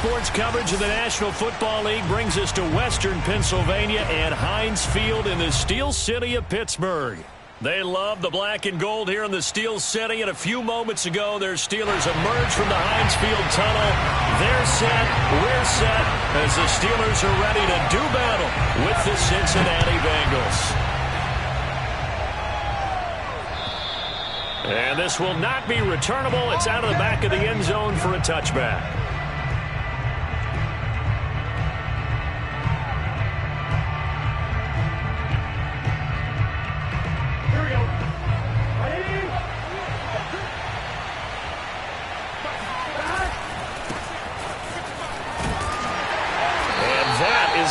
sports coverage of the National Football League brings us to Western Pennsylvania and Heinz Field in the Steel City of Pittsburgh. They love the black and gold here in the Steel City, and a few moments ago, their Steelers emerged from the Heinz Field tunnel. They're set, we're set, as the Steelers are ready to do battle with the Cincinnati Bengals. And this will not be returnable. It's out of the back of the end zone for a touchback.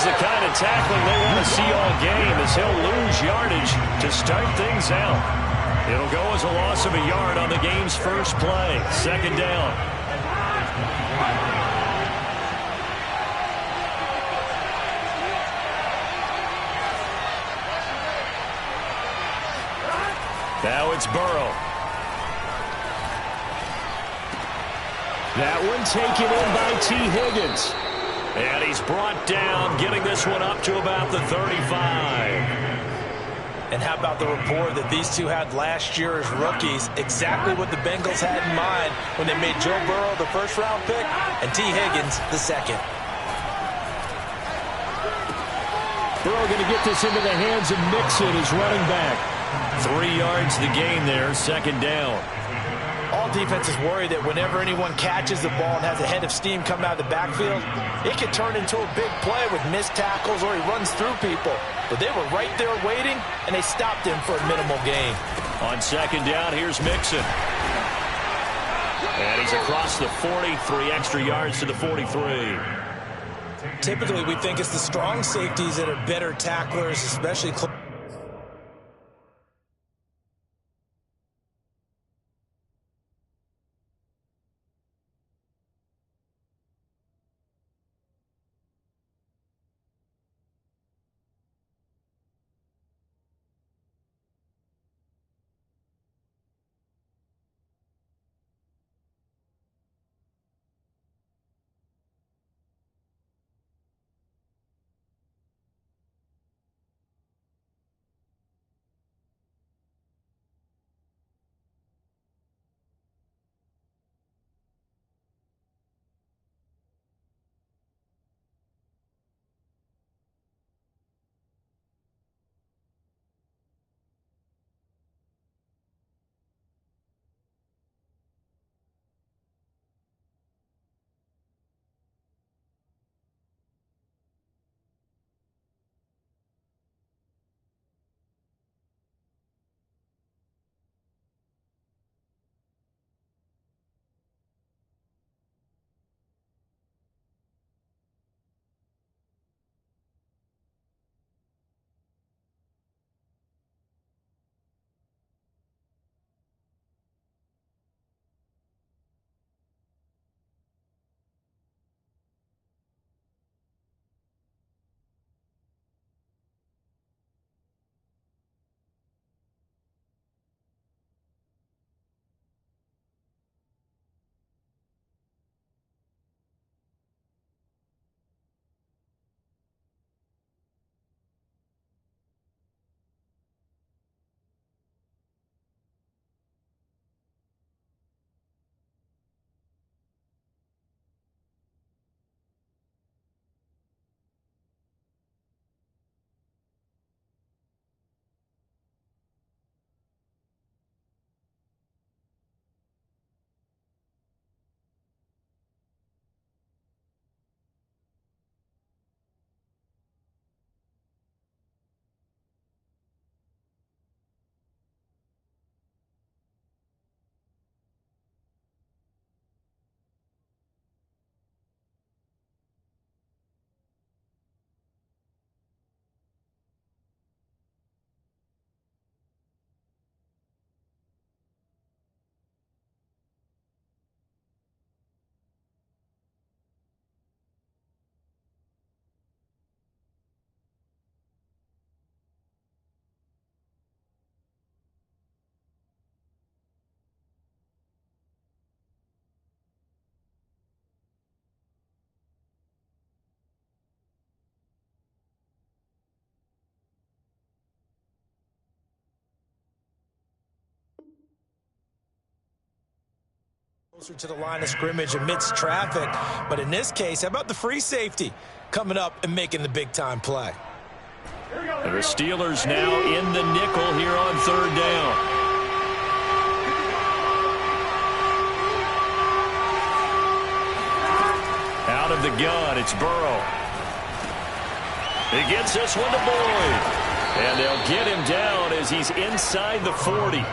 The kind of tackling they want to see all game, as he'll lose yardage to start things out. It'll go as a loss of a yard on the game's first play. Second down. Now it's Burrow. That one taken in by T. Higgins. And he's brought down, getting this one up to about the 35. And how about the rapport that these two had last year as rookies? Exactly what the Bengals had in mind when they made Joe Burrow the first-round pick and T. Higgins the second. Burrow going to get this into the hands of Mixon, his running back. 3 yards the gain there, second down. All defenses worry that whenever anyone catches the ball and has a head of steam coming out of the backfield, it could turn into a big play with missed tackles or he runs through people. But they were right there waiting, and they stopped him for a minimal gain. On second down, here's Mixon. And he's across the 40, 3 extra yards to the 43. Typically, we think it's the strong safeties that are better tacklers, especially Closer to the line of scrimmage amidst traffic. But in this case, how about the free safety coming up and making the big-time play? The Steelers now in the nickel here on third down. Out of the gun, it's Burrow. He gets this one to Boyd. And they'll get him down as he's inside the 40.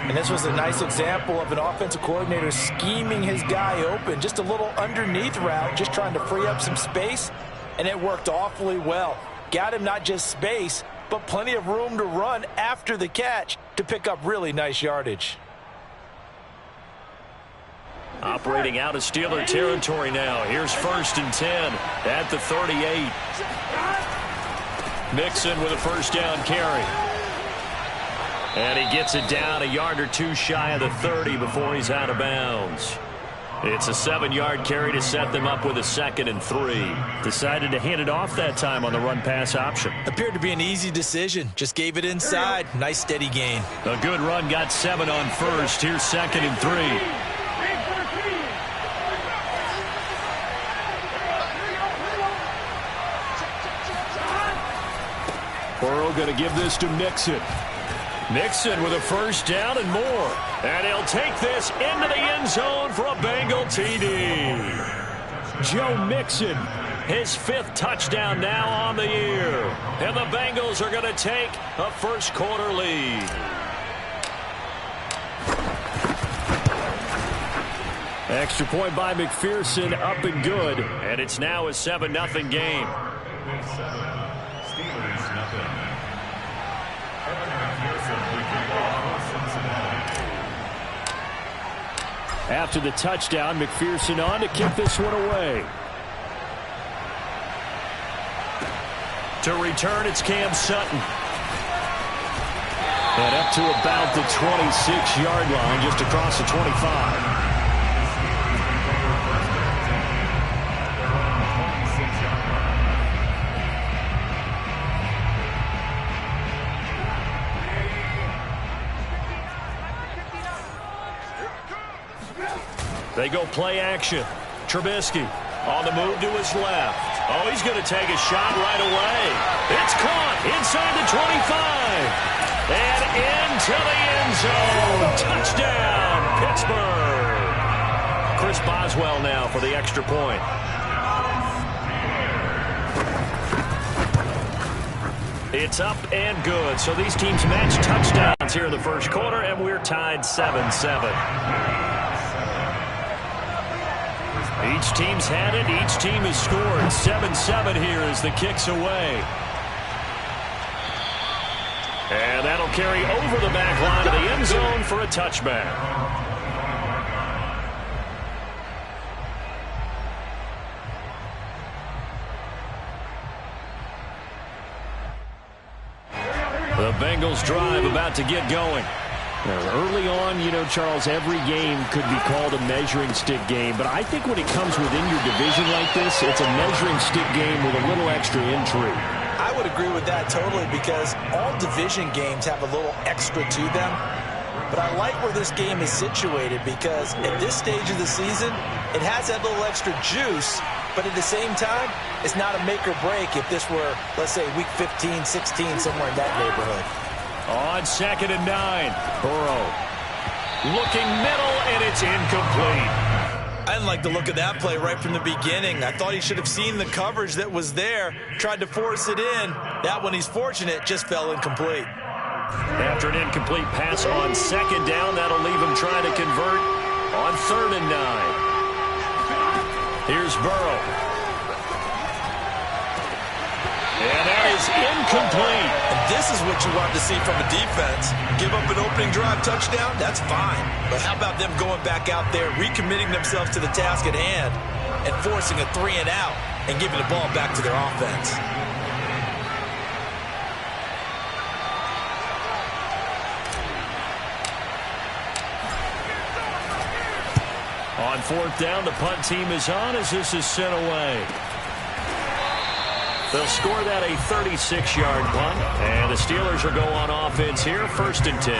And this was a nice example of an offensive coordinator scheming his guy open. Just a little underneath route, just trying to free up some space. And it worked awfully well. Got him not just space, but plenty of room to run after the catch to pick up really nice yardage. Operating out of Steeler territory now. Here's 1st and 10 at the 38. Mixon with a first down carry. And he gets it down a yard or two shy of the 30 before he's out of bounds. It's a 7-yard carry to set them up with a 2nd and 3. Decided to hand it off that time on the run-pass option. Appeared to be an easy decision. Just gave it inside. Nice steady gain. A good run, got 7 on first. Here's 2nd and 3. Burrow going to give this to Mixon. Mixon with a first down and more. And he'll take this into the end zone for a Bengal TD. Joe Mixon, his 5th touchdown now on the year. And the Bengals are going to take a first-quarter lead. Extra point by McPherson, up and good. And it's now a 7-0 game. After the touchdown, McPherson on to kick this one away. To return, it's Cam Sutton. And up to about the 26-yard line, just across the 25. They go play action. Trubisky on the move to his left. Oh, he's going to take a shot right away. It's caught inside the 25. And into the end zone. Touchdown, Pittsburgh. Chris Boswell now for the extra point. It's up and good. So these teams match touchdowns here in the first quarter, and we're tied 7-7. Each team's had it. Each team has scored. 7-7 here as the kick's away. And that'll carry over the back line of the end zone for a touchback. The Bengals drive about to get going. Now, early on, you know, Charles, every game could be called a measuring stick game. But I think when it comes within your division like this, it's a measuring stick game with a little extra intrigue. I would agree with that totally because all division games have a little extra to them. But I like where this game is situated because at this stage of the season, it has that little extra juice. But at the same time, it's not a make or break if this were, let's say, week 15, 16, somewhere in that neighborhood. On 2nd and 9, Burrow looking middle, and it's incomplete. I didn't like the look of that play right from the beginning. I thought he should have seen the coverage that was there, tried to force it in. That one, he's fortunate, just fell incomplete. After an incomplete pass on 2nd down, that'll leave him trying to convert on 3rd and 9. Here's Burrow. And that is incomplete. And this is what you want to see from a defense. Give up an opening drive touchdown, that's fine. But how about them going back out there, recommitting themselves to the task at hand, and forcing a 3 and out, and giving the ball back to their offense. On 4th down, the punt team is on as this is sent away. They'll score that a 36-yard punt, and the Steelers will go on offense here, 1st and 10.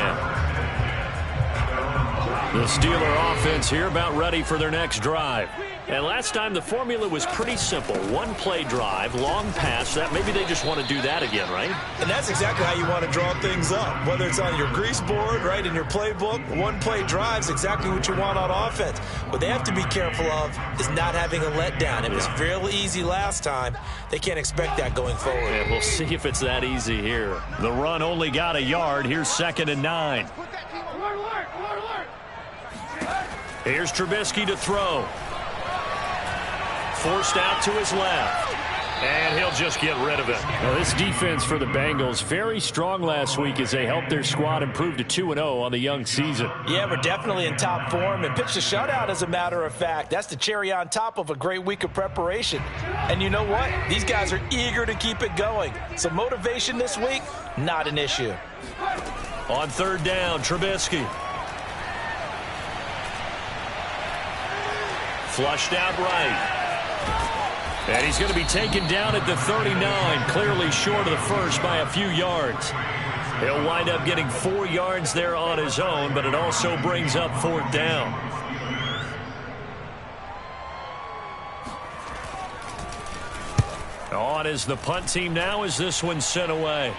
The Steeler offense here about ready for their next drive. And last time the formula was pretty simple. One play drive, long pass. That maybe they just want to do that again, right? And that's exactly how you want to draw things up. Whether it's on your grease board, right, in your playbook, one play drive is exactly what you want on offense. What they have to be careful of is not having a letdown. It was real easy last time. They can't expect that going forward. Yeah, we'll see if it's that easy here. The run only got a yard. Here's 2nd and 9. Here's Trubisky to throw. Forced out to his left. And he'll just get rid of it. Now, this defense for the Bengals, very strong last week as they helped their squad improve to 2-0 on the young season. Yeah, we're definitely in top form and pitched a shutout, as a matter of fact. That's the cherry on top of a great week of preparation. And you know what? These guys are eager to keep it going. So motivation this week, not an issue. On 3rd down, Trubisky. Flushed out right. And he's going to be taken down at the 39, clearly short of the first by a few yards. He'll wind up getting 4 yards there on his own, but it also brings up 4th down. On is the punt team now as this one's sent away.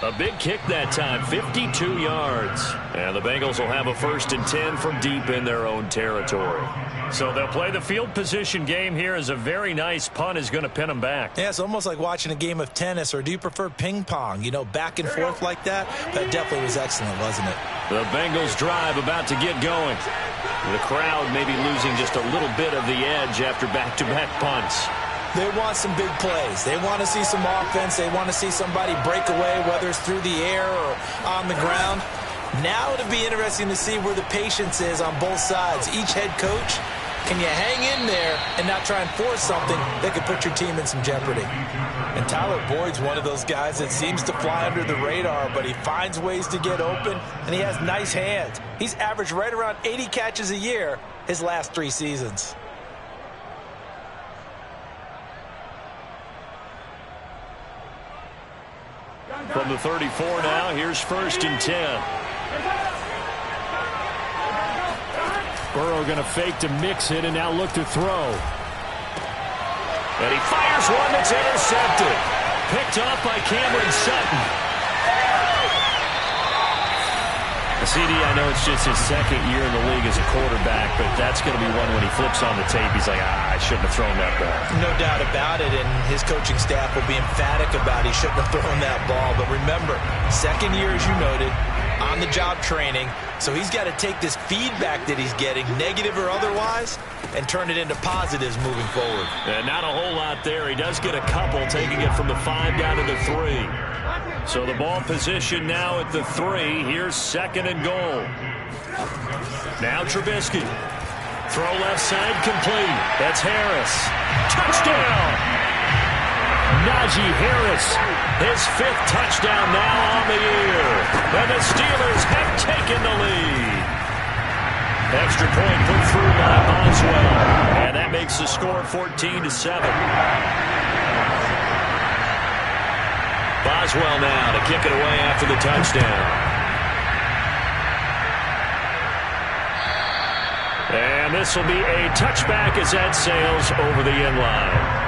A big kick that time, 52 yards. And the Bengals will have a 1st and 10 from deep in their own territory. So they'll play the field position game here as a very nice punt is going to pin them back. Yeah, it's almost like watching a game of tennis, or do you prefer ping pong? You know, back and forth like that? That definitely was excellent, wasn't it? The Bengals drive about to get going. The crowd maybe losing just a little bit of the edge after back-to-back punts. They want some big plays. They want to see some offense. They want to see somebody break away, whether it's through the air or on the ground. Now it'll be interesting to see where the patience is on both sides. Each head coach, can you hang in there and not try and force something that could put your team in some jeopardy? And Tyler Boyd's one of those guys that seems to fly under the radar, but he finds ways to get open, and he has nice hands. He's averaged right around 80 catches a year his last 3 seasons. From the 34 now, here's 1st and 10. Burrow going to fake to mix it and now look to throw. And he fires one that's intercepted. Picked off by Cameron Sutton. CD, I know it's just his 2nd year in the league as a quarterback, but that's going to be one when he flips on the tape. He's like, I shouldn't have thrown that ball. No doubt about it, and his coaching staff will be emphatic about he shouldn't have thrown that ball. But remember, 2nd year, as you noted, on-the-job training, so he's got to take this feedback that he's getting, negative or otherwise, and turn it into positives moving forward. And not a whole lot there. He does get a couple, taking it from the 5 down to the 3. So the ball position now at the 3. Here's 2nd and goal. Now Trubisky. Throw left side complete. That's Harris. Touchdown! Najee Harris. His 5th touchdown now on the year. And the Steelers have taken the lead. Extra point put through by Boswell. And that makes the score 14-7. Boswell now to kick it away after the touchdown. And this will be a touchback as that sails over the end line.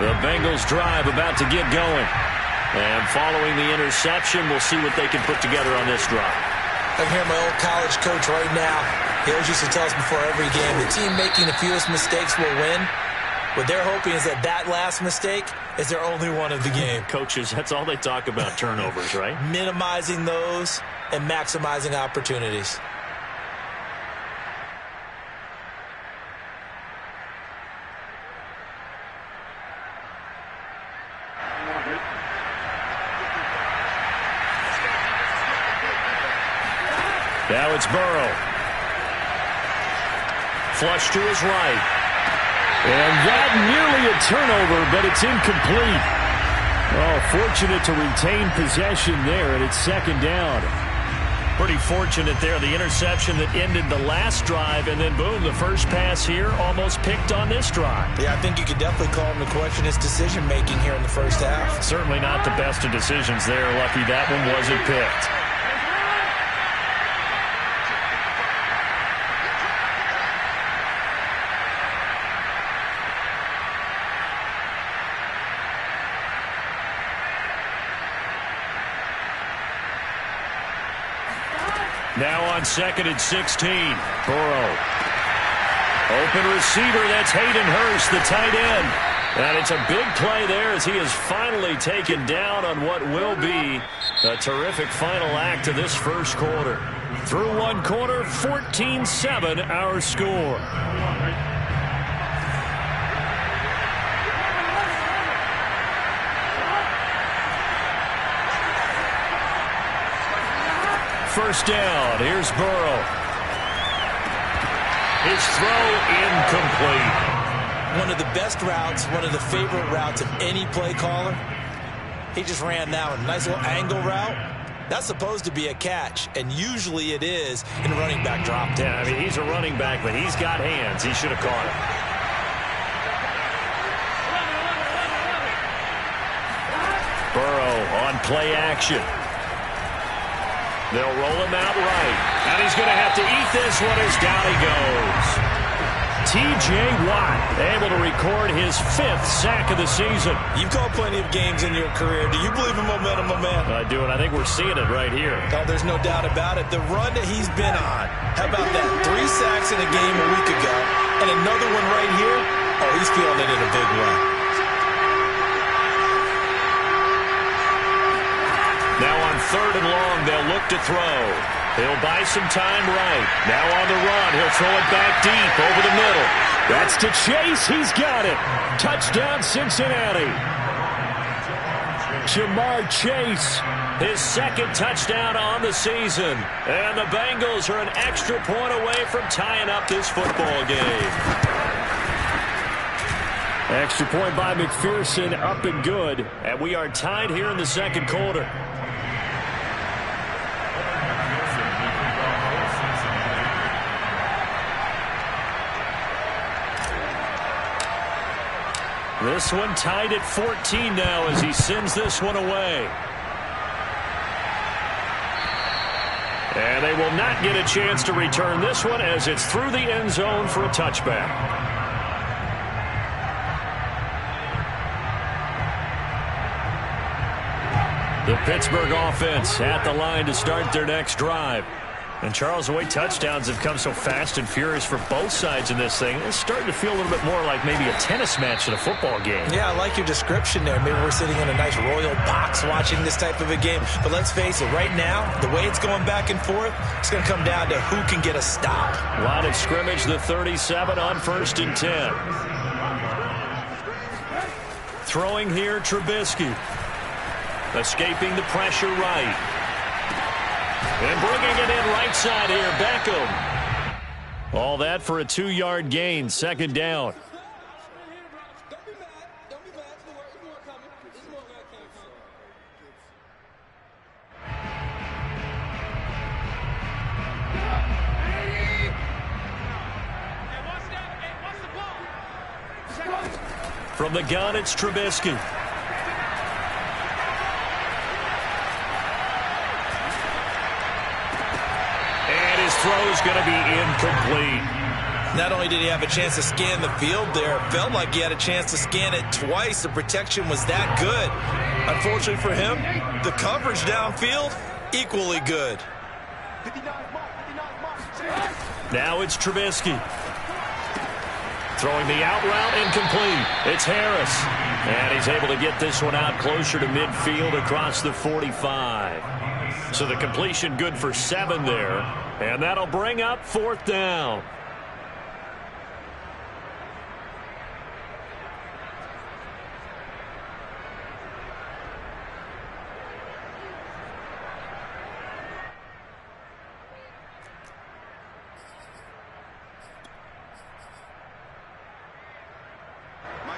The Bengals drive about to get going. And following the interception, we'll see what they can put together on this drive. I can hear my old college coach right now. He always used to tell us before every game, the team making the fewest mistakes will win. What they're hoping is that that last mistake is their only one of the game. Coaches, that's all they talk about, turnovers, right? Minimizing those and maximizing opportunities. Now it's Burrow. Flush to his right. And that nearly a turnover, but it's incomplete. Oh, fortunate to retain possession there, and it's second down. Pretty fortunate there, the interception that ended the last drive, and then boom, the first pass here almost picked on this drive. Yeah, I think you could definitely call him to question his decision-making here in the first half. Certainly not the best of decisions there. Lucky that one wasn't picked. Now on second and 16. Burrow. Open receiver, that's Hayden Hurst, the tight end. And it's a big play there as he is finally taken down on what will be a terrific final act of this first quarter. Through one quarter, 14-7 our score. First down. Here's Burrow. His throw incomplete. One of the best routes, one of the favorite routes of any play caller. He just ran that one. Nice little angle route. That's supposed to be a catch, and usually it is in running back drop. Yeah, I mean, he's a running back, but he's got hands. He should have caught it. Burrow on play action. They'll roll him out right. And he's going to have to eat this one as down he goes. T.J. Watt able to record his 5th sack of the season. You've called plenty of games in your career. Do you believe in momentum, my man? I do, and I think we're seeing it right here. Oh, there's no doubt about it. The run that he's been on. How about that? 3 sacks in a game a week ago. And another one right here. Oh, he's feeling it in a big way. Now on third and long, they'll look to throw. He'll buy some time right. Now on the run, he'll throw it back deep over the middle. That's to Chase. He's got it. Touchdown, Cincinnati. Jamar Chase, his 2nd touchdown on the season. And the Bengals are an extra point away from tying up this football game. Extra point by McPherson, up and good. And we are tied here in the second quarter. This one tied at 14 now as he sends this one away. And they will not get a chance to return this one as it's through the end zone for a touchback. The Pittsburgh offense at the line to start their next drive. And Charles, the way touchdowns have come so fast and furious for both sides in this thing, it's starting to feel a little bit more like maybe a tennis match than a football game. Yeah, I like your description there. Maybe we're sitting in a nice royal box watching this type of a game. But let's face it, right now, the way it's going back and forth, it's going to come down to who can get a stop. Line of scrimmage, the 37 on 1st and 10. Throwing here, Trubisky. Escaping the pressure right. And bringing it in right side here, Beckham. All that for a 2-yard gain, second down. From the gun, it's Trubisky. Throw's going to be incomplete. Not only did he have a chance to scan the field there, it felt like he had a chance to scan it twice. The protection was that good. Unfortunately for him, the coverage downfield, equally good. Now it's Trubisky. Throwing the out route, incomplete. It's Harris. And he's able to get this one out closer to midfield across the 45. So the completion good for 7 there. And that'll bring up 4th down.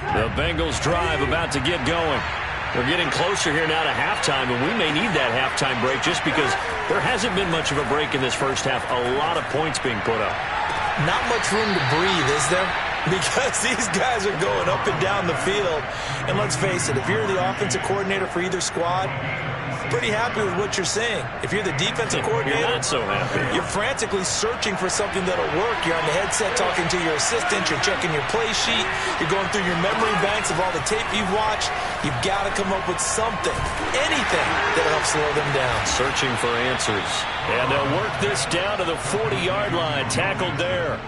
The Bengals drive about to get going. We're getting closer here now to halftime, and we may need that halftime break just because there hasn't been much of a break in this first half. A lot of points being put up. Not much room to breathe, is there? Because these guys are going up and down the field. And let's face it, if you're the offensive coordinator for either squad, pretty happy with what you're seeing. If you're the defensive coordinator, you're not so happy. You're frantically searching for something that'll work. You're on the headset talking to your assistant. You're checking your play sheet. You're going through your memory banks of all the tape you've watched. You've got to come up with something, anything that'll help slow them down. Searching for answers. And they'll work this down to the 40-yard line. Tackled there.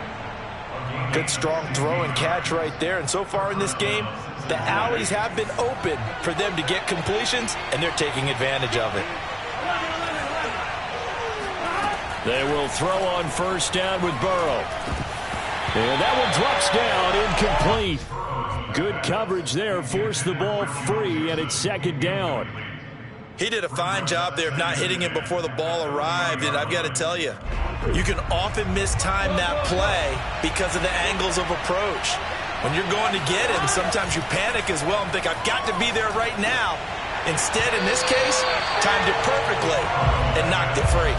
Good strong throw and catch right there. And so far in this game, the alleys have been open for them to get completions, and they're taking advantage of it. They will throw on first down with Burrow. And that one drops down, incomplete. Good coverage there, forced the ball free, and it's second down. He did a fine job there of not hitting it before the ball arrived, and I've got to tell you, you can often mistime that play because of the angles of approach. When you're going to get him, sometimes you panic as well and think, I've got to be there right now. Instead, in this case, timed it perfectly and knocked it free.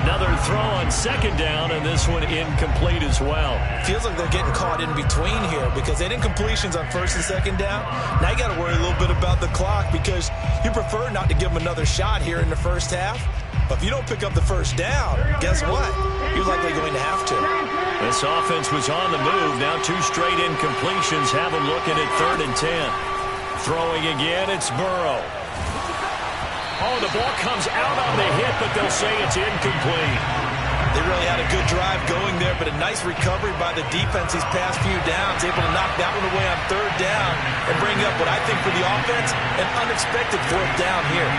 Another throw on second down, and this one incomplete as well. Feels like they're getting caught in between here because they didn't completions on first and second down. Now you got to worry a little bit about the clock because you prefer not to give them another shot here in the first half. But if you don't pick up the first down, guess what? You're likely going to have to. This offense was on the move. Now two straight incompletions have them looking at 3rd and 10. Throwing again, it's Burrow. Oh, the ball comes out on the hit, but they'll say it's incomplete. They really had a good drive going there, but a nice recovery by the defense these past few downs, able to knock that one away on 3rd down and bring up what I think for the offense, an unexpected 4th down here.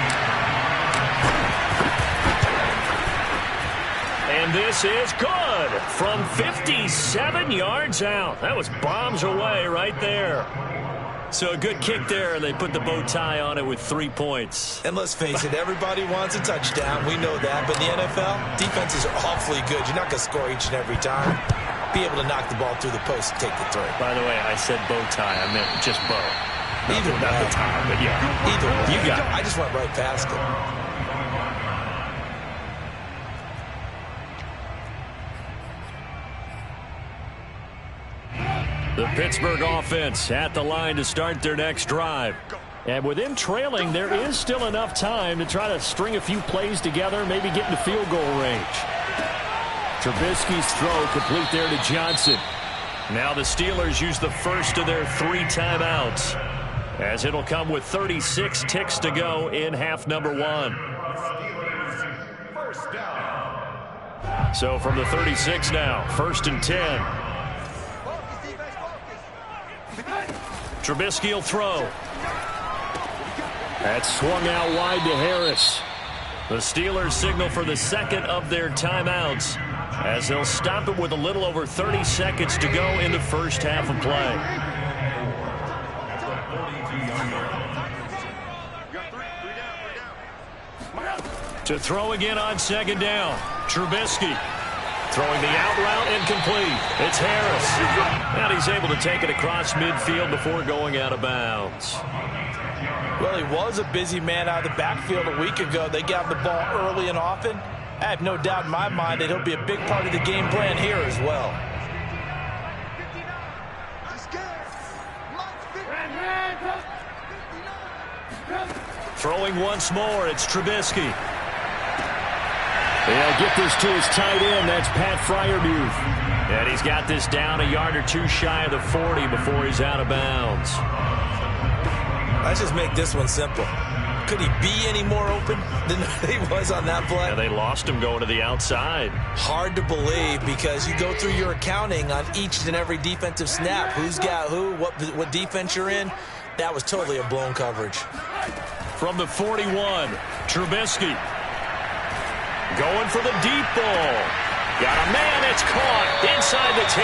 And this is good from 57 yards out. That was bombs away right there. So a good kick there, and they put the bow tie on it with 3 points. And let's face it, everybody wants a touchdown. We know that. But in the NFL, defenses are awfully good. You're not going to score each and every time. Be able to knock the ball through the post and take the throw. By the way, I said bow tie. I meant just bow. Either way. Not the tie, but yeah. Either way. You got it. I just went right past it. The Pittsburgh offense at the line to start their next drive. And with them trailing, there is still enough time to try to string a few plays together, maybe get into field goal range. Trubisky's throw complete there to Johnson. Now the Steelers use the first of their 3 timeouts, as it'll come with 36 ticks to go in half number 1. So from the 36 now, 1st and 10. Trubisky will throw. That's swung out wide to Harris. The Steelers signal for the second of their timeouts as they'll stop it with a little over 30 seconds to go in the first half of play. To throw again on second down. Trubisky. Throwing the out route incomplete. It's Harris. And he's able to take it across midfield before going out of bounds. Well, he was a busy man out of the backfield a week ago. They got the ball early and often. I have no doubt in my mind that he'll be a big part of the game plan here as well. Throwing once more, it's Trubisky. They'll get this to his tight end. That's Pat Freiermuth. And he's got this down a yard or 2 shy of the 40 before he's out of bounds. Let's just make this one simple. Could he be any more open than he was on that play? Yeah, they lost him going to the outside. Hard to believe because you go through your accounting on each and every defensive snap. Who's got who, what defense you're in. That was totally a blown coverage. From the 41, Trubisky. Going for the deep ball. Got a man, it's caught inside the 10.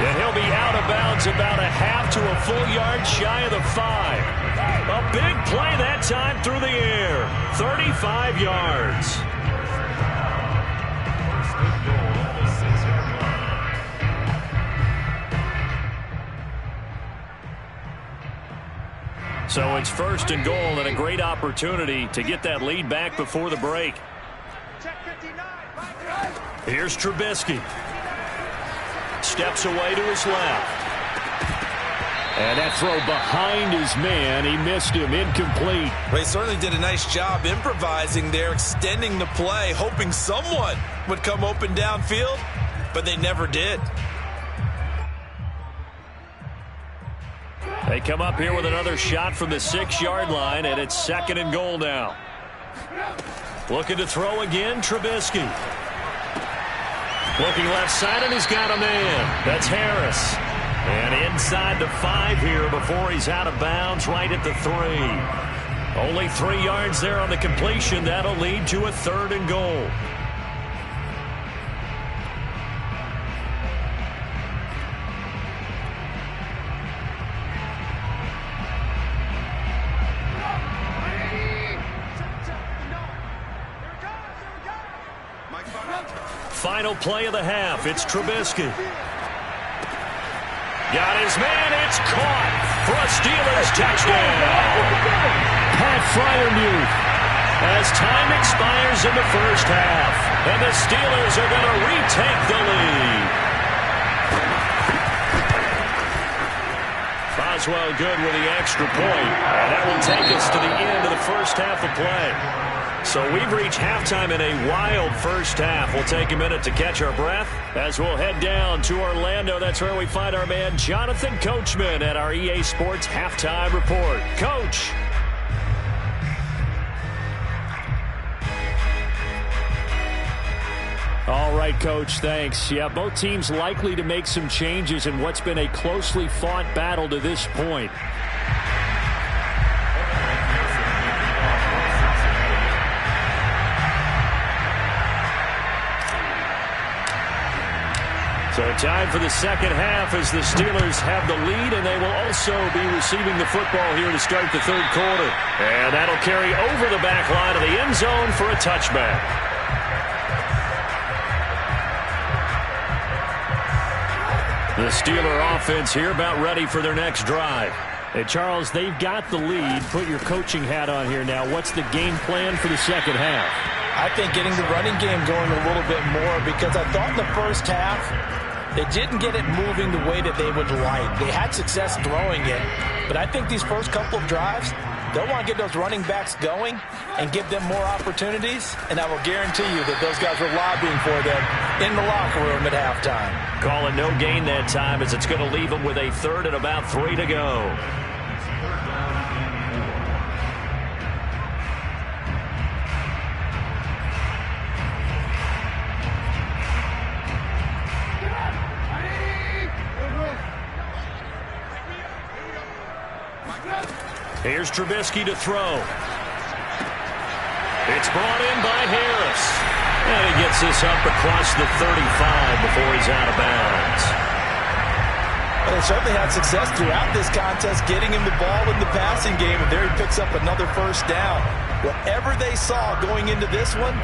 And he'll be out of bounds about a half to a full yard shy of the 5. A big play that time through the air. 35 yards. So it's 1st and goal and a great opportunity to get that lead back before the break. Here's Trubisky. Steps away to his left. And that throw behind his man. He missed him. Incomplete. Well, he certainly did a nice job improvising there, extending the play, hoping someone would come open downfield, but they never did. They come up here with another shot from the 6-yard line, and it's 2nd and goal now. Looking to throw again, Trubisky. Looking left side, and he's got a man. That's Harris. And inside the 5 here before he's out of bounds, right at the 3. Only 3 yards there on the completion. That'll lead to a 3rd and goal. Final play of the half. It's Trubisky. Got his man. It's caught for a Steelers touchdown. Pat Freiermuth. As time expires in the first half, and the Steelers are going to retake the lead. Boswell good with the extra point, and that will take us to the end of the first half of play. So we've reached halftime in a wild first half. We'll take a minute to catch our breath as we'll head down to Orlando. That's where we find our man Jonathan Coachman at our EA Sports Halftime Report. Coach. All right, Coach, thanks. Yeah, both teams likely to make some changes in what's been a closely fought battle to this point. So time for the second half as the Steelers have the lead, and they will also be receiving the football here to start the 3rd quarter. And that'll carry over the back line of the end zone for a touchback. The Steeler offense here about ready for their next drive. Hey, Charles, they've got the lead. Put your coaching hat on here now. What's the game plan for the second half? I think getting the running game going a little bit more, because I thought in the first half they didn't get it moving the way that they would like. They had success throwing it, but I think these first couple of drives, they'll want to get those running backs going and give them more opportunities, and I will guarantee you that those guys were lobbying for them in the locker room at halftime. Call it no gain that time as it's going to leave them with a 3rd and about 3 to go. Here's Trubisky to throw. It's brought in by Harris. And he gets this up across the 35 before he's out of bounds. Well, they certainly had success throughout this contest, getting him the ball in the passing game, and there he picks up another first down. Whatever they saw going into this one,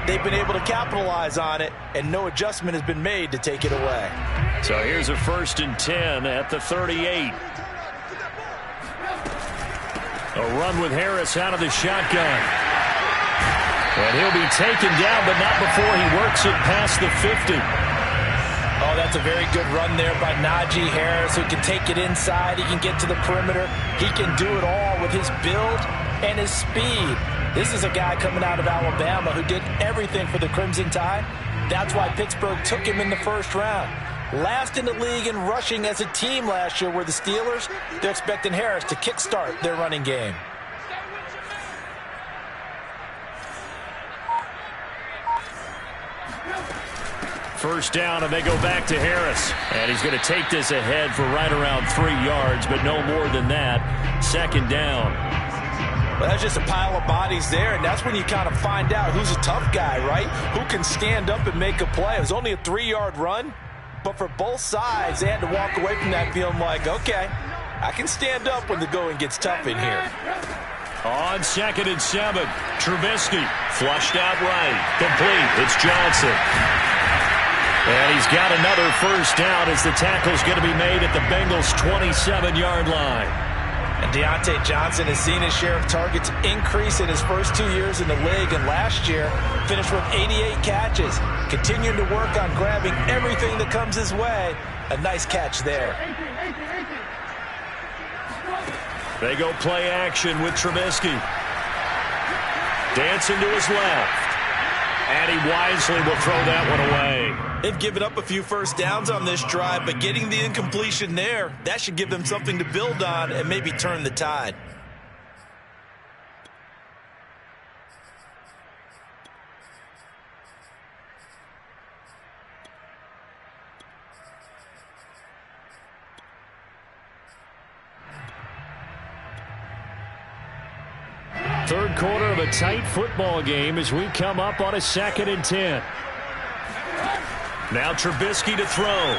they've been able to capitalize on it, and no adjustment has been made to take it away. So here's a 1st and 10 at the 38. A run with Harris out of the shotgun. And he'll be taken down, but not before he works it past the 50. Oh, that's a very good run there by Najee Harris, who can take it inside. He can get to the perimeter. He can do it all with his build and his speed. This is a guy coming out of Alabama who did everything for the Crimson Tide. That's why Pittsburgh took him in the first round. Last in the league in rushing as a team last year were the Steelers. They're expecting Harris to kickstart their running game. First down, and they go back to Harris. And he's going to take this ahead for right around 3 yards, but no more than that. 2nd down. Well, that's just a pile of bodies there, and that's when you kind of find out who's a tough guy, right? Who can stand up and make a play. It was only a 3-yard run, but for both sides, they had to walk away from that feeling like, okay, I can stand up when the going gets tough in here. On 2nd and 7, Trubisky flushed out right. Complete. It's Johnson. And he's got another first down as the tackle's going to be made at the Bengals' 27-yard line. And Deontay Johnson has seen his share of targets increase in his first 2 years in the league, and last year finished with 88 catches. Continuing to work on grabbing everything that comes his way. A nice catch there. They go play action with Trubisky. Dancing to his left. And he wisely will throw that one away. They've given up a few first downs on this drive, but getting the incompletion there, that should give them something to build on and maybe turn the tide. Third quarter of a tight football game as we come up on a 2nd and 10. Now Trubisky to throw.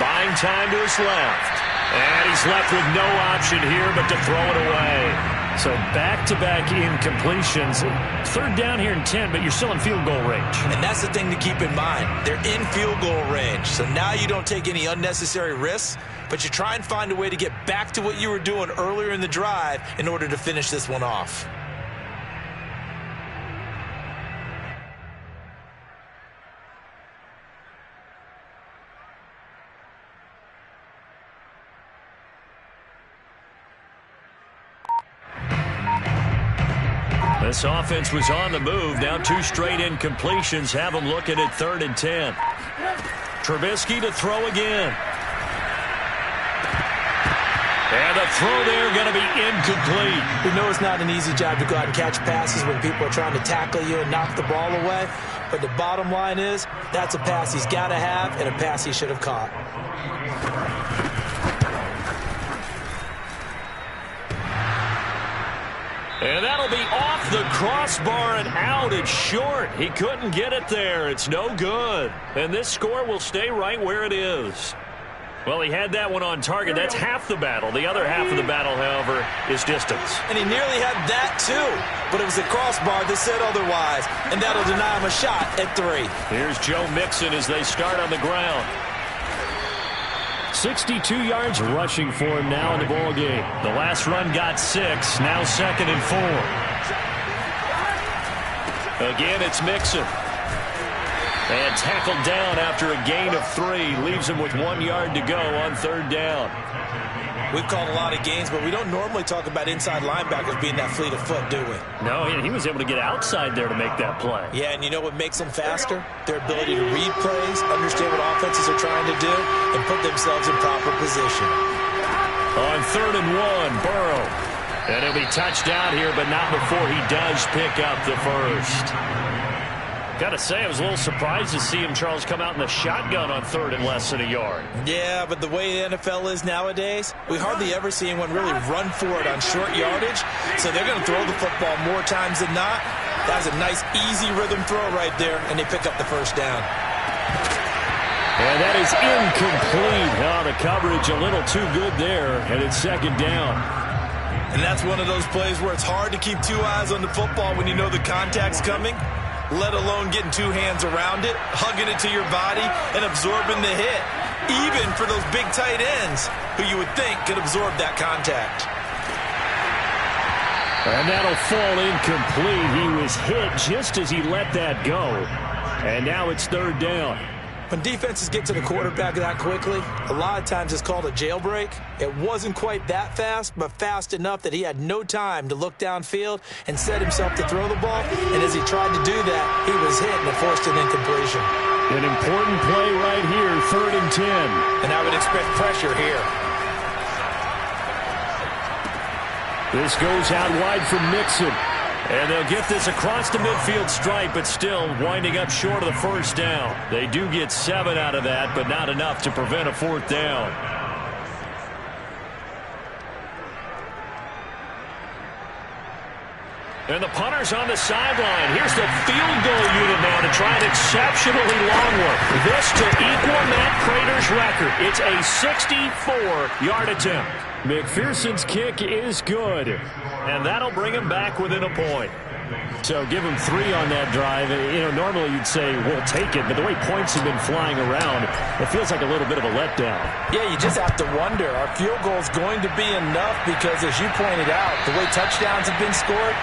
Buying time to his left. And he's left with no option here but to throw it away. So back-to-back incompletions. 3rd down here and 10, but you're still in field goal range. And that's the thing to keep in mind. They're in field goal range. So now you don't take any unnecessary risks, but you try and find a way to get back to what you were doing earlier in the drive in order to finish this one off. This offense was on the move. Now 2 straight incompletions have them looking at 3rd and 10. Trubisky to throw again. And the throw there going to be incomplete. We know it's not an easy job to go out and catch passes when people are trying to tackle you and knock the ball away. But the bottom line is that's a pass he's got to have and a pass he should have caught. And that'll be off the crossbar and out. It's short. He couldn't get it there. It's no good. And this score will stay right where it is. Well, he had that one on target. That's half the battle. The other half of the battle, however, is distance. And he nearly had that, too. But it was the crossbar that said otherwise. And that'll deny him a shot at 3. Here's Joe Mixon as they start on the ground. 62 yards rushing for him now in the ball game. The last run got 6. Now 2nd and 4. Again, it's Mixon. And tackled down after a gain of 3. Leaves him with 1 yard to go on 3rd down. We've called a lot of games, but we don't normally talk about inside linebackers being that fleet of foot, do we? No, he was able to get outside there to make that play. Yeah, and you know what makes them faster? Their ability to read plays, understand what offenses are trying to do, and put themselves in proper position. On 3rd and 1, Burrow. And he'll be touched down here, but not before he does pick up the first. Got to say, I was a little surprised to see him, Charles, come out in the shotgun on 3rd and less than a yard. Yeah, but the way the NFL is nowadays, we hardly ever see anyone really run for it on short yardage. So they're going to throw the football more times than not. That was a nice, easy rhythm throw right there, and they pick up the first down. And that is incomplete. Oh, the coverage a little too good there, and it's 2nd down. And that's one of those plays where it's hard to keep 2 eyes on the football when you know the contact's coming, let alone getting 2 hands around it, hugging it to your body, and absorbing the hit, even for those big tight ends who you would think could absorb that contact. And that'll fall incomplete. He was hit just as he let that go. And now it's 3rd down. When defenses get to the quarterback that quickly, a lot of times it's called a jailbreak. It wasn't quite that fast, but fast enough that he had no time to look downfield and set himself to throw the ball. And as he tried to do that, he was hit and forced an incompletion. An important play right here, 3rd and 10. And I would expect pressure here. This goes out wide from Mixon. And they'll get this across the midfield stripe, but still winding up short of the first down. They do get 7 out of that, but not enough to prevent a 4th down. And the punter's on the sideline. Here's the field goal unit now to try an exceptionally long one. This to equal Matt Prater's record. It's a 64-yard attempt. McPherson's kick is good, and that'll bring him back within a point. So give them 3 on that drive. You know, normally you'd say, we'll take it, but the way points have been flying around, it feels like a little bit of a letdown. Yeah, you just have to wonder, are field goals going to be enough? Because as you pointed out, the way touchdowns have been scored,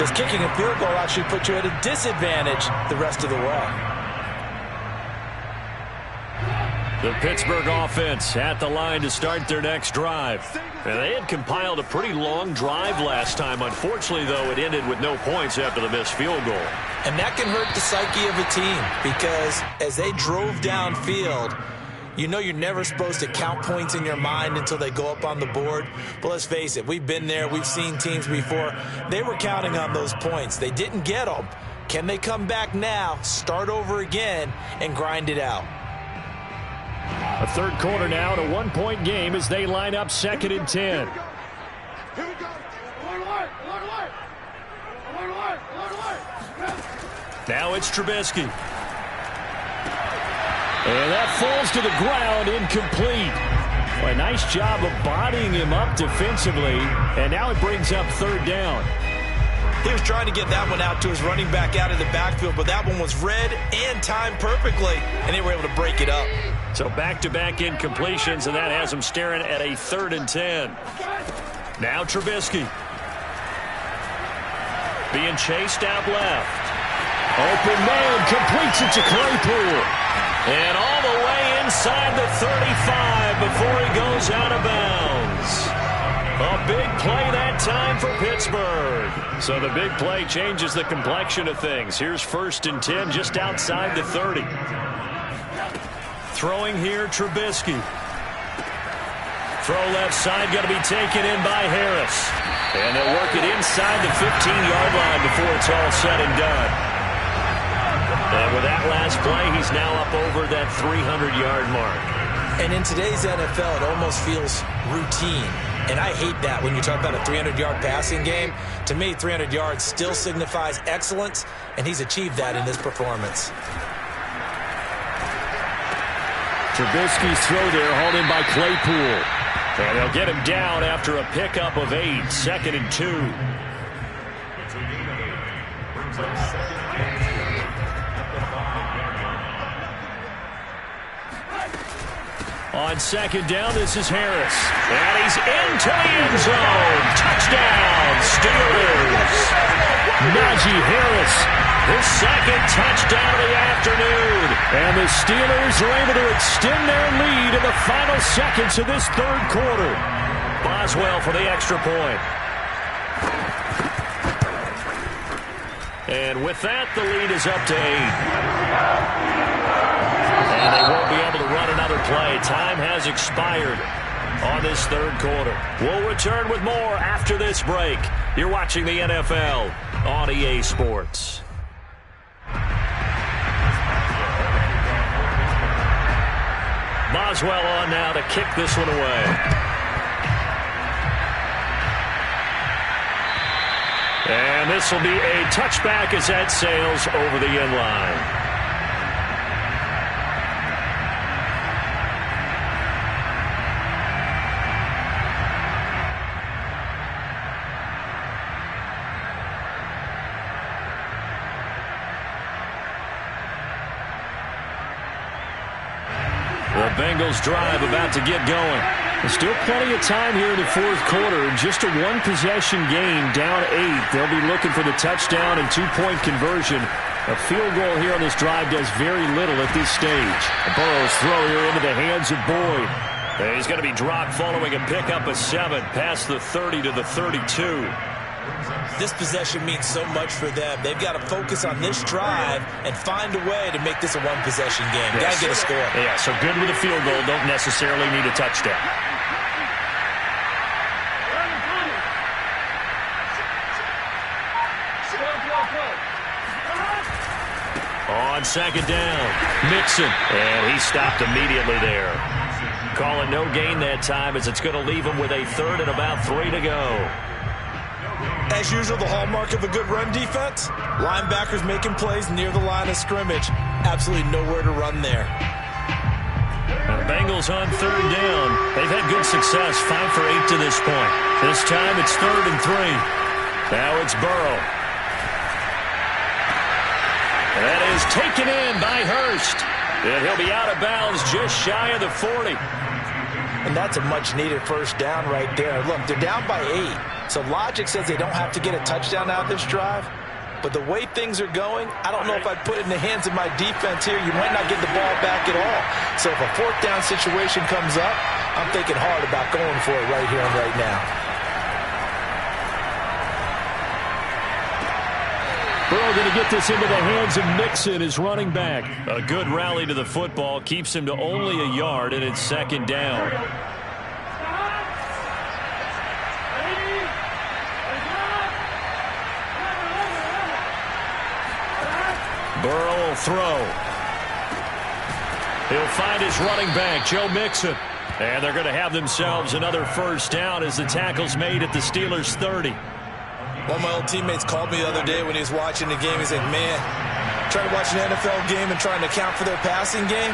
does kicking a field goal actually put you at a disadvantage the rest of the way? The Pittsburgh offense at the line to start their next drive. And they had compiled a pretty long drive last time. Unfortunately, though, it ended with no points after the missed field goal. And that can hurt the psyche of a team because as they drove downfield, you know you're never supposed to count points in your mind until they go up on the board. But let's face it, we've been there. We've seen teams before. They were counting on those points. They didn't get them. Can they come back now, start over again, and grind it out? A third quarter now, and a 1-point game as they line up 2nd and 10. Now it's Trubisky. And that falls to the ground, incomplete. Well, a nice job of bodying him up defensively, and now it brings up 3rd down. He was trying to get that one out to his running back out of the backfield, but that one was read and timed perfectly, and they were able to break it up. So back-to-back incompletions, and that has him staring at a 3rd and 10. Now Trubisky. Being chased out left. Open man, completes it to Claypool. And all the way inside the 35 before he goes out of bounds. A big play that time for Pittsburgh. So the big play changes the complexion of things. Here's 1st and 10 just outside the 30. Throwing here, Trubisky. Throw left side, going to be taken in by Harris. And they'll work it inside the 15-yard line before it's all said and done. And with that last play, he's now up over that 300-yard mark. And in today's NFL, it almost feels routine. And I hate that when you talk about a 300-yard passing game. To me, 300 yards still signifies excellence, and he's achieved that in this performance. Trubisky's throw there, hauled in by Claypool. And they'll get him down after a pickup of 8, 2nd and 2. On 2nd down, this is Harris. And he's into the end zone. Touchdown, Steelers. Najee Harris, his 2nd touchdown of the afternoon. And the Steelers are able to extend their lead in the final seconds of this 3rd quarter. Boswell for the extra point. And with that, the lead is up to 8. And they won't be able to run another play. Time has expired on this 3rd quarter. We'll return with more after this break. You're watching the NFL on EA Sports. Boswell on now to kick this one away. And this will be a touchback as that sails over the end line. The Bengals drive about to get going. There's still plenty of time here in the 4th quarter. Just a 1-possession game, down 8. They'll be looking for the touchdown and 2-point conversion. A field goal here on this drive does very little at this stage. Burrow's throw here into the hands of Boyd. And he's going to be dropped following a pickup of 7 past the 30 to the 32. This possession means so much for them. They've got to focus on this drive and find a way to make this a 1-possession game. Yes. Got to get a score. Yeah, so good with a field goal. Don't necessarily need a touchdown. On 2nd down, Mixon. And he stopped immediately there. Calling no gain that time as it's going to leave him with a 3rd and about 3 to go. As usual, the hallmark of a good run defense, linebackers making plays near the line of scrimmage. Absolutely nowhere to run there. The Bengals on 3rd down. They've had good success, 5 for 8 to this point. This time it's 3rd and 3. Now it's Burrow. That is taken in by Hurst. And he'll be out of bounds just shy of the 40. And that's a much-needed first down right there. Look, they're down by 8. So logic says they don't have to get a touchdown out of this drive. But the way things are going, I don't know if I'd put it in the hands of my defense here. You might not get the ball back at all. So if a fourth down situation comes up, I'm thinking hard about going for it right here and right now. Burrow going to get this into the hands of Mixon, his running back. A good rally to the football keeps him to only a yard, and it's second down. Burrow will throw. He'll find his running back, Joe Mixon. And they're going to have themselves another first down as the tackle's made at the Steelers' 30. One of my old teammates called me the other day when he was watching the game. He's like, man, trying to watch an NFL game and trying to account for their passing game,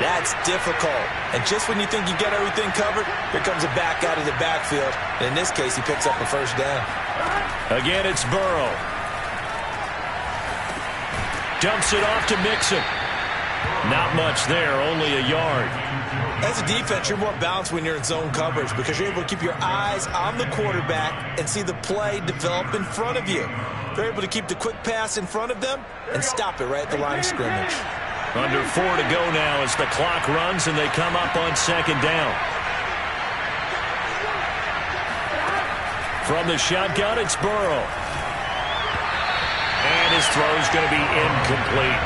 that's difficult. And just when you think you get everything covered, here comes a back out of the backfield. And in this case, he picks up a first down. Again, it's Burrow. Dumps it off to Mixon. Not much there, only a yard. As a defense, you're more balanced when you're in zone coverage because you're able to keep your eyes on the quarterback and see the play develop in front of you. They're able to keep the quick pass in front of them and stop it right at the line of scrimmage. Under 4 to go now as the clock runs and they come up on second down. From the shotgun, it's Burrow. And his throw's going to be incomplete.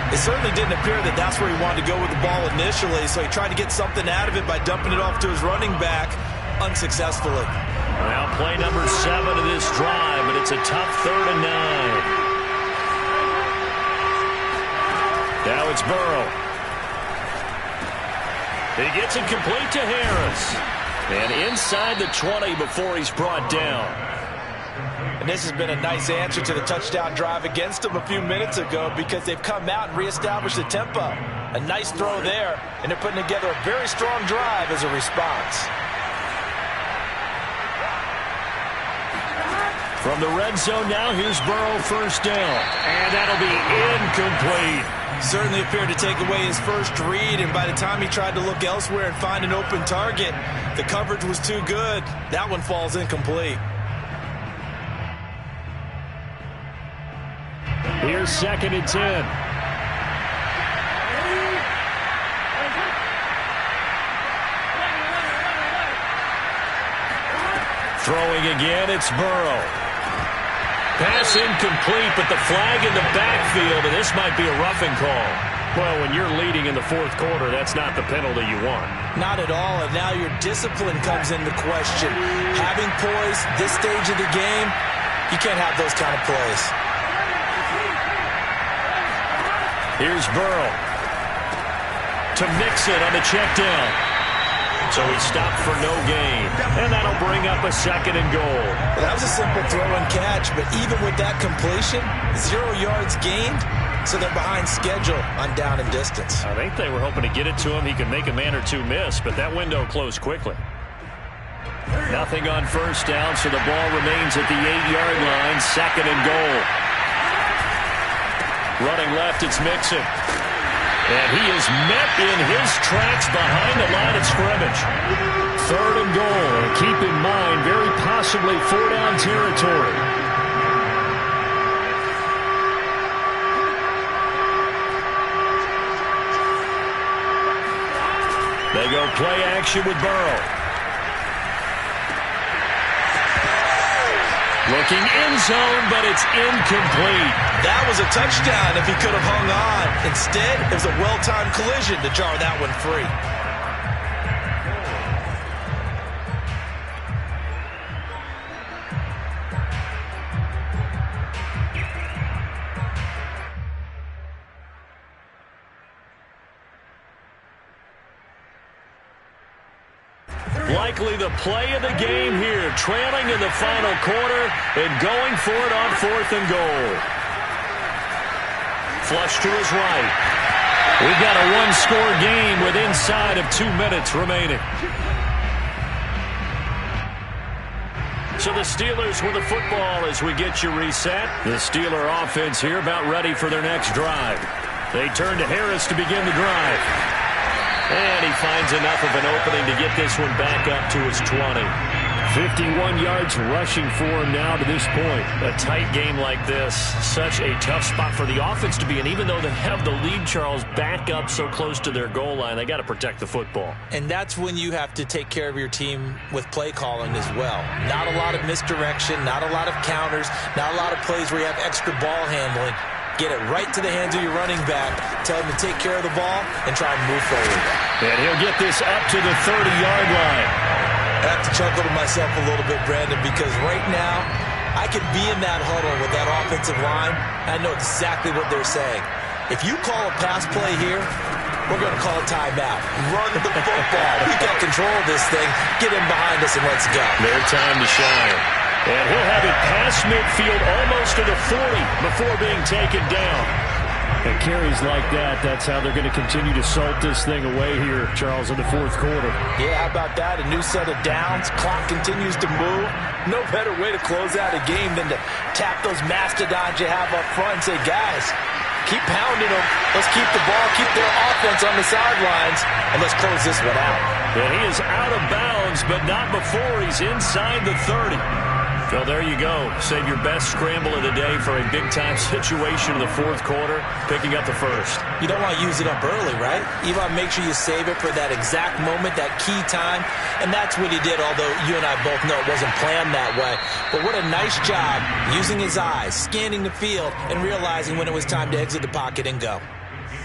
It certainly didn't appear that that's where he wanted to go with the ball initially, so he tried to get something out of it by dumping it off to his running back unsuccessfully. Now play number 7 of this drive, but it's a tough 3rd and 9. Now it's Burrow. He gets it complete to Harris. And inside the 20 before he's brought down. And this has been a nice answer to the touchdown drive against them a few minutes ago because they've come out and reestablished the tempo. A nice throw there, and they're putting together a very strong drive as a response. From the red zone now, here's Burrow first down. And that'll be incomplete. Certainly appeared to take away his first read, and by the time he tried to look elsewhere and find an open target, the coverage was too good. That one falls incomplete. Here's 2nd and 10. Throwing again, it's Burrow. Pass incomplete, but the flag in the backfield, and this might be a roughing call. Well, when you're leading in the 4th quarter, that's not the penalty you want. Not at all, and now your discipline comes into question. Having poise this stage of the game, you can't have those kind of plays. Here's Burrow to Mixon on the check down. So he stopped for no gain. And that'll bring up a 2nd and goal. Well, that was a simple throw and catch, but even with that completion, 0 yards gained, so they're behind schedule on down and distance. I think they were hoping to get it to him. He could make a man or two miss, but that window closed quickly. Nothing on first down, so the ball remains at the 8-yard line, 2nd and goal. Running left, it's Mixon. And he is met in his tracks behind the line of scrimmage. 3rd and goal. And keep in mind, very possibly 4-down territory. They go play action with Burrow. Looking in zone, but it's incomplete. That was a touchdown if he could have hung on. Instead, it was a well-timed collision to jar that one free. Likely the play of the game here, trailing in the final quarter and going for it on 4th and goal. Flush to his right. We've got a one-score game with inside of 2 minutes remaining. So the Steelers with the football as we get you reset. The Steeler offense here about ready for their next drive. They turn to Harris to begin the drive. And he finds enough of an opening to get this one back up to his 20. 51 yards rushing for him now to this point. A tight game like this, such a tough spot for the offense to be in. Even though they have the lead, Charles, back up so close to their goal line, they got to protect the football. And that's when you have to take care of your team with play calling as well. Not a lot of misdirection, not a lot of counters, not a lot of plays where you have extra ball handling. Get it right to the hands of your running back. Tell him to take care of the ball and try and move forward. And he'll get this up to the 30-yard line. I have to chuckle to myself a little bit, Brandon, because right now I could be in that huddle with that offensive line. I know exactly what they're saying. If you call a pass play here, we're going to call a timeout. Run the football. We got control of this thing. Get in behind us and let's go. Their time to shine. And he'll have it past midfield almost to the 40 before being taken down. And carries like that, that's how they're going to continue to salt this thing away here, Charles, in the fourth quarter. Yeah, how about that? A new set of downs. Clock continues to move. No better way to close out a game than to tap those mastodons you have up front and say, guys, keep pounding them. Let's keep the ball, keep their offense on the sidelines, and let's close this one out. And he is out of bounds, but not before he's inside the 30. Well, there you go. Save your best scramble of the day for a big-time situation in the fourth quarter, picking up the first. You don't want to use it up early, right? You want to make sure you save it for that exact moment, that key time, and that's what he did, although you and I both know it wasn't planned that way. But what a nice job using his eyes, scanning the field, and realizing when it was time to exit the pocket and go.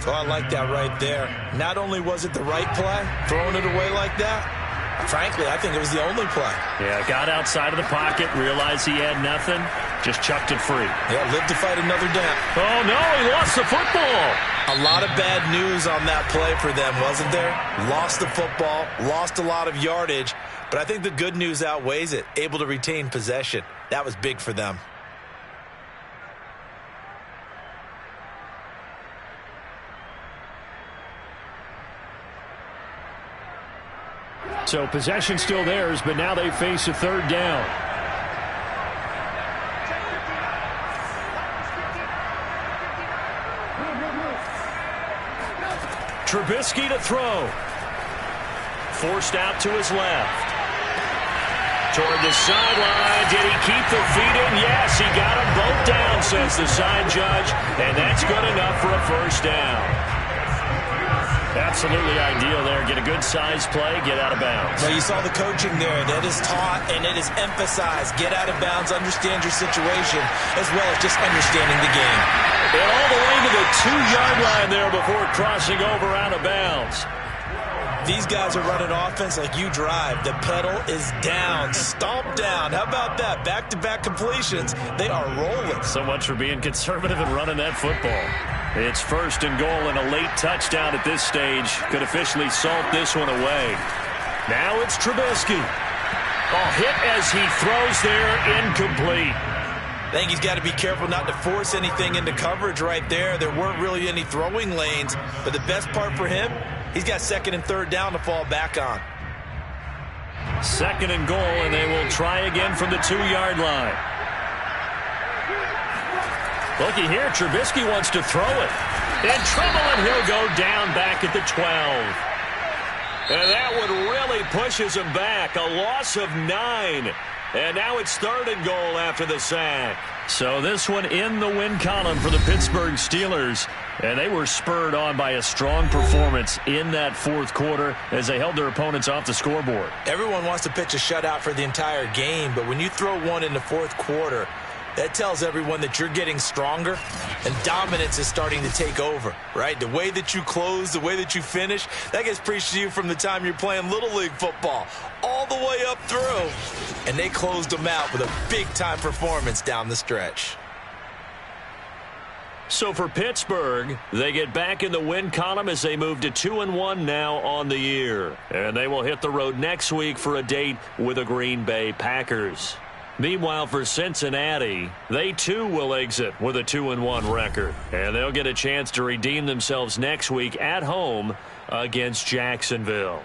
Oh, I like that right there. Not only was it the right play, throwing it away like that, frankly, I think it was the only play. Yeah, got outside of the pocket, realized he had nothing, just chucked it free. Yeah, lived to fight another down. Oh, no, he lost the football. A lot of bad news on that play for them, wasn't there? Lost the football, lost a lot of yardage, but I think the good news outweighs it. Able to retain possession. That was big for them. So possession still theirs, but now they face a third down. Trubisky to throw. Forced out to his left. Toward the sideline. Did he keep the feet in? Yes, he got them both down, says the side judge. And that's good enough for a first down. Absolutely ideal there. Get a good size play, get out of bounds. Well, you saw the coaching there. That is taught and it is emphasized. Get out of bounds, understand your situation, as well as just understanding the game. And all the way to the 2-yard line there before crossing over out of bounds. These guys are running offense like you drive. The pedal is down, stomp down. How about that? Back-to-back completions. They are rolling. So much for being conservative and running that football. It's first and goal and a late touchdown at this stage. Could officially salt this one away. Now it's Trubisky. Hit as he throws there, incomplete. I think he's got to be careful not to force anything into coverage right there. There weren't really any throwing lanes, but the best part for him, he's got second and third down to fall back on. Second and goal, and they will try again from the 2-yard line. Looky here, Trubisky wants to throw it. In trouble, and he'll go down back at the 12. And that one really pushes him back. A loss of 9. And now it's third and goal after the sack. So this one in the win column for the Pittsburgh Steelers. And they were spurred on by a strong performance in that fourth quarter as they held their opponents off the scoreboard. Everyone wants to pitch a shutout for the entire game, but when you throw one in the fourth quarter, that tells everyone that you're getting stronger and dominance is starting to take over, right? The way that you close, the way that you finish, that gets preached to you from the time you're playing Little League football all the way up through. And they closed them out with a big-time performance down the stretch. So for Pittsburgh, they get back in the win column as they move to 2-1 now on the year. And they will hit the road next week for a date with the Green Bay Packers. Meanwhile, for Cincinnati, they too will exit with a 2-1 record. And they'll get a chance to redeem themselves next week at home against Jacksonville.